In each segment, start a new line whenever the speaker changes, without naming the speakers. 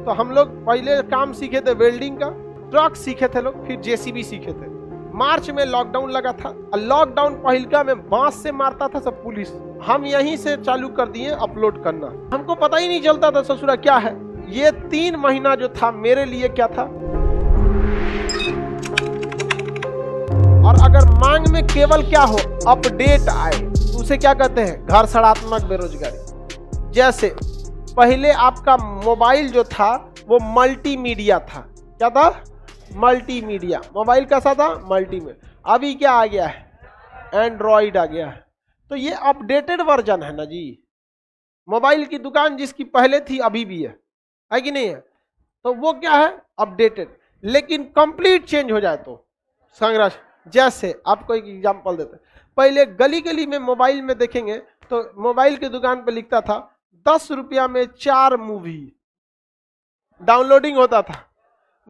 तो हम लोग पहले काम सीखे थे वेल्डिंग का, ट्रक सीखे थे लोग, फिर जेसीबी सीखे थे। मार्च में लॉकडाउन लगा था, लॉकडाउन पहिलका में बांस से मारता था सब पुलिस, हम यहीं से चालू कर दिए अपलोड करना। हमको पता ही नहीं चलता था ससुरा क्या है। ये 3 महीना जो था मेरे लिए क्या था। और अगर मांग में केवल क्या हो, अपडेट आए, उसे क्या कहते हैं, घर सड़ात्मक बेरोजगारी। जैसे पहले आपका मोबाइल जो था वो मल्टीमीडिया था। क्या था? मल्टीमीडिया। मोबाइल कैसा था? मल्टीमीडिया। अभी क्या आ गया है? एंड्रॉइड आ गया है। तो ये अपडेटेड वर्जन है ना जी। मोबाइल की दुकान जिसकी पहले थी अभी भी है कि नहीं है? तो वो क्या है? अपडेटेड। लेकिन कंप्लीट चेंज हो जाए तो संग्रह। जैसे आपको एक एग्जांपल देते हैं, पहले गली गली में मोबाइल में देखेंगे तो मोबाइल की दुकान पे लिखता था 10 रुपया में 4 मूवी डाउनलोडिंग होता था।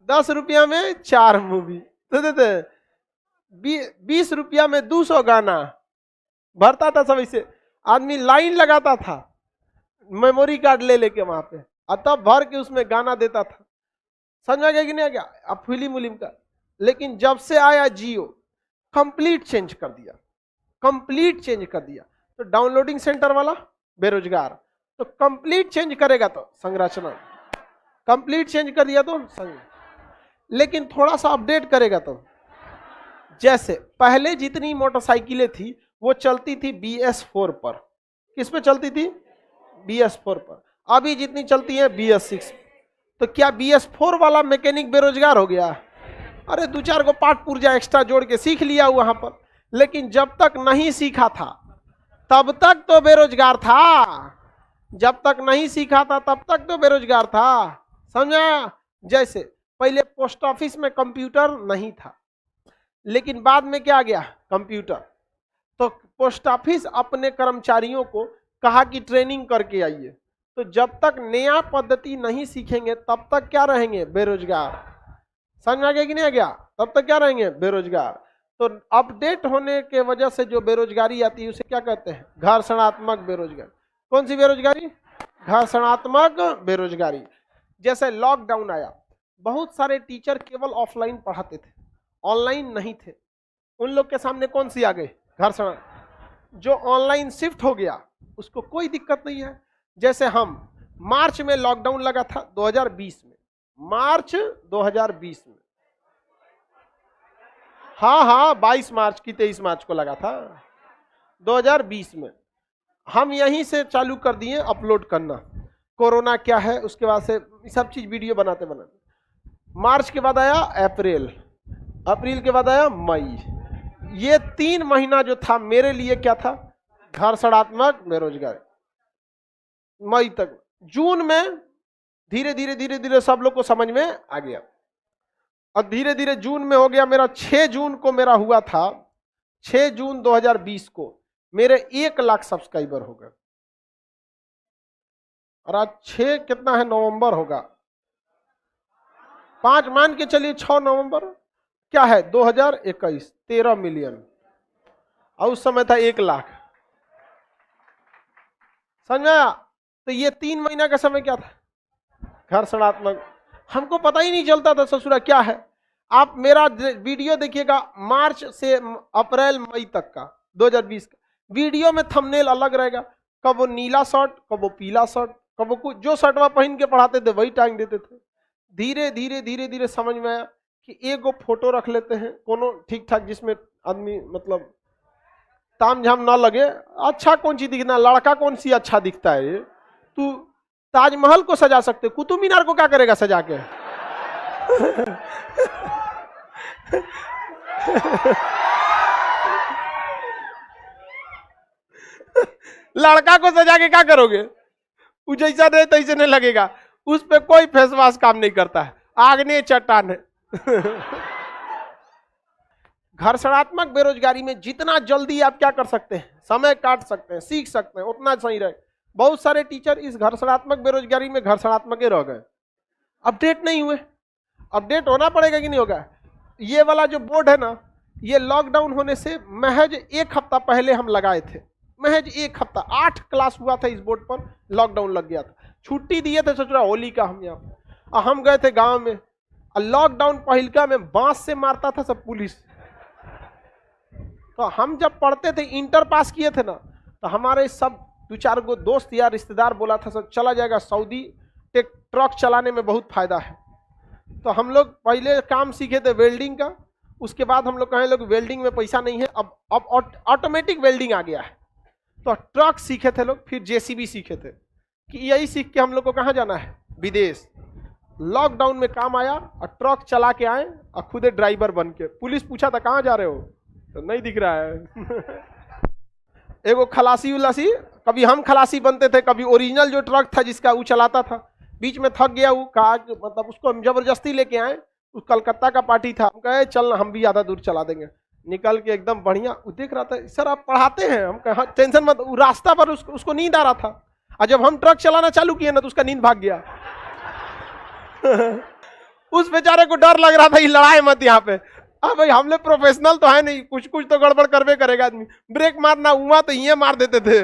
10 रुपया में 4 मूवी तो देते, 20 रुपया में 200 गाना भरता था। सब इसे आदमी लाइन लगाता था मेमोरी कार्ड ले लेके वहां पे, और तब भर के उसमें गाना देता था। समझ गया कि नहीं आ गया? अब फिल्म उलिम का। लेकिन जब से आया जियो, कंप्लीट चेंज कर दिया, कंप्लीट चेंज कर दिया। तो डाउनलोडिंग सेंटर वाला बेरोजगार, तो कंप्लीट चेंज करेगा तो संरचना, कंप्लीट चेंज कर दिया तो लेकिन थोड़ा सा अपडेट करेगा तो, जैसे पहले जितनी मोटरसाइकिलें थी वो चलती थी BS4 पर। किस पे चलती थी? BS4 पर। अभी जितनी चलती है BS6। तो क्या BS4 वाला मैकेनिक बेरोजगार हो गया? अरे 2-4 को पार्ट पुर्जा एक्स्ट्रा जोड़ के सीख लिया वहां पर, लेकिन जब तक नहीं सीखा था तब तक तो बेरोजगार था। जब तक नहीं सीखा था तब तक तो बेरोजगार था। समझा? जैसे पहले पोस्ट ऑफिस में कंप्यूटर नहीं था, लेकिन बाद में क्या आ गया? कंप्यूटर। तो पोस्ट ऑफिस अपने कर्मचारियों को कहा कि ट्रेनिंग करके आइए। तो जब तक नया पद्धति नहीं सीखेंगे तब तक क्या रहेंगे? बेरोजगार। समझ आ गया कि नहीं आ गया? तब तक क्या रहेंगे? बेरोजगार। तो अपडेट होने के वजह से जो बेरोजगारी आती है उसे क्या कहते हैं? घर्षणात्मक बेरोजगारी। कौन सी बेरोजगारी? घर्षणात्मक बेरोजगारी। जैसे लॉकडाउन आया, बहुत सारे टीचर केवल ऑफलाइन पढ़ाते थे, ऑनलाइन नहीं थे। उन लोग के सामने कौन सी आ गई? घर्षण। जो ऑनलाइन शिफ्ट हो गया उसको कोई दिक्कत नहीं है। जैसे हम मार्च में लॉकडाउन लगा था 2020 में, मार्च 2020 में, हाँ 22 मार्च की 23 मार्च को लगा था 2020 में। हम यहीं से चालू कर दिए अपलोड करना। कोरोना क्या है उसके बाद से सब चीज वीडियो बनाते बनाते। मार्च के बाद आया अप्रैल, अप्रैल के बाद आया मई। ये 3 महीना जो था मेरे लिए क्या था? घर्षणात्मक बेरोजगारी। मई तक। जून में धीरे धीरे धीरे धीरे सब लोग को समझ में आ गया, और धीरे धीरे जून में हो गया मेरा। 6 जून को मेरा हुआ था, 6 जून 2020 को मेरे 1 लाख सब्सक्राइबर हो गए। और आज 6 कितना है? नवंबर होगा, 5 मान के चलिए 6 नवंबर क्या है? 2021, 13 मिलियन। और उस समय था 1 लाख। समझ आया? तो ये 3 महीना का समय क्या था? घर्षणात्मक। हमको पता ही नहीं चलता था ससुरा क्या है। आप मेरा वीडियो देखिएगा मार्च से अप्रैल मई तक का 2020 का वीडियो में थंबनेल अलग रहेगा। कब वो नीला शर्ट, कब वो पीला शर्ट, कब वो कुछ जो शर्टवा पहन के पढ़ाते थे वही टांग देते थे। धीरे धीरे धीरे धीरे समझ में आया कि एक फोटो रख लेते हैं कोनो ठीक ठाक, जिसमें आदमी मतलब ताम झाम ना लगे। अच्छा कौन सी दिखना, लड़का कौन सी अच्छा दिखता है? तू ताजमहल को सजा सकते, कुतुब मीनार को क्या करेगा सजा के? लड़का को सजा के क्या करोगे? वो जैसा नहीं तैसे नहीं लगेगा, उस पे कोई फेस वॉश काम नहीं करता है, आग्नेय चट्टान है। घर्षणात्मक बेरोजगारी में जितना जल्दी आप क्या कर सकते हैं? समय काट सकते हैं, सीख सकते हैं, उतना सही रहे। बहुत सारे टीचर इस घर्षणात्मक बेरोजगारी में घर्षणात्मक रह गए, अपडेट नहीं हुए। अपडेट होना पड़ेगा कि नहीं होगा? ये वाला जो बोर्ड है ना, ये लॉकडाउन होने से महज 1 हफ्ता पहले हम लगाए थे, महज 1 हफ्ता। 8 क्लास हुआ था इस बोर्ड पर, लॉकडाउन लग गया था। छुट्टी दिए थे सचुरा होली का हम यहाँ, और हम गए थे गांव में, और लॉकडाउन पहिलका में बांस से मारता था सब पुलिस। तो हम जब पढ़ते थे, इंटर पास किए थे ना, तो हमारे सब 2-4 गो दोस्त या रिश्तेदार बोला था सब चला जाएगा सऊदी, ट्रक चलाने में बहुत फायदा है। तो हम लोग पहले काम सीखे थे वेल्डिंग का, उसके बाद हम लोग कहे लोग वेल्डिंग में पैसा नहीं है, अब ऑटोमेटिक वेल्डिंग आ गया है, तो ट्रक सीखे थे लोग, फिर जेसीबी सीखे थे कि यही सीख के हम लोग को कहाँ जाना है, विदेश। लॉकडाउन में काम आया और ट्रक चला के आए और खुदे ड्राइवर बन के। पुलिस पूछा था कहाँ जा रहे हो, तो नहीं दिख रहा है। एगो खलासी उलासी, कभी हम खलासी बनते थे, कभी ओरिजिनल जो ट्रक था जिसका वो चलाता था, बीच में थक गया वो, कहा मतलब उसको हम जबरदस्ती लेके आए, उस कलकत्ता का पार्टी था, हम कहे चल हम भी ज़्यादा दूर चला देंगे, निकल के एकदम बढ़िया। वो देख रहा था, सर आप पढ़ाते हैं, हम कहा टेंशन मत। रास्ता पर उसको नींद आ रहा था, और जब हम ट्रक चलाना चालू किए ना तो उसका नींद भाग गया। उस बेचारे को डर लग रहा था, ये लड़ाई मत यहाँ पे। अब भाई हम लोग प्रोफेशनल तो है नहीं, कुछ कुछ तो गड़बड़ करवे करेगा आदमी। ब्रेक मारना हुआ तो ये मार देते थे,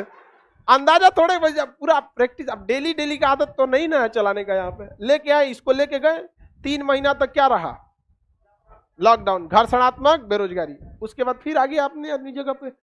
अंदाजा थोड़े बजे पूरा प्रैक्टिस। अब डेली डेली का आदत तो नहीं ना है चलाने का। यहाँ पे लेके आए, इसको लेके गए, 3 महीना तक क्या रहा, लॉकडाउन, घर सड़ात्मक बेरोजगारी। उसके बाद फिर आ गया अपनी जगह पे।